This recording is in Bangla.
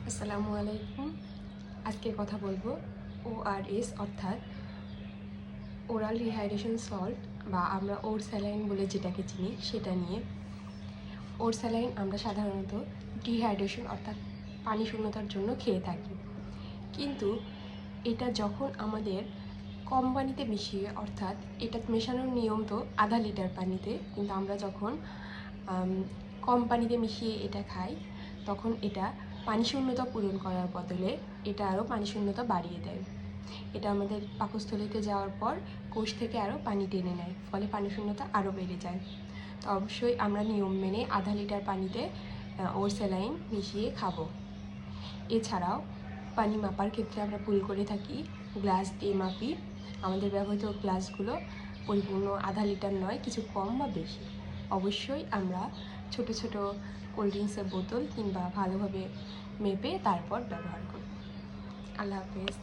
আসসালামু আলাইকুম। আজকে কথা বলবো ওআরএস অর্থাৎ ওরাল রিহাইড্রেশন সল্ট বা আমরা ওর স্যালাইন বলে যেটাকে চিনি সেটা নিয়ে। ওর স্যালাইন আমরা সাধারণত ডিহাইড্রেশন অর্থাৎ পানি শূন্যতার জন্য খেয়ে থাকি, কিন্তু এটা যখন আমাদের কম পানিতে মিশিয়ে, অর্থাৎ এটা মেশানোর নিয়ম তো আধা লিটার পানিতে, কিন্তু আমরা যখন কম পানিতে মিশিয়ে এটা খাই তখন এটা পানি শূন্যতা পূরণ করার বদলে এটা আরও পানি শূন্যতা বাড়িয়ে দেয়। এটা আমাদের পাকস্থলীতে যাওয়ার পর কোষ থেকে আরও পানি টেনে নেয়, ফলে পানি শূন্যতা আরও বেড়ে যায়। তো অবশ্যই আমরা নিয়ম মেনে আধা লিটার পানিতে ওর স্যালাইন মিশিয়ে খাবো। এছাড়াও পানি মাপার ক্ষেত্রে আমরা ভুল করে থাকি, গ্লাস দিয়ে মাপি। আমাদের ব্যবহৃত গ্লাসগুলো পরিপূর্ণ আধা লিটার নয়, কিছু কম বা বেশি। অবশ্যই আমরা ছোট ছোট কোল্ড ড্রিঙ্কসের বোতল কিংবা ভালোভাবে মেপে তারপর ব্যবহার করব। আল্লাহ হাফেজ।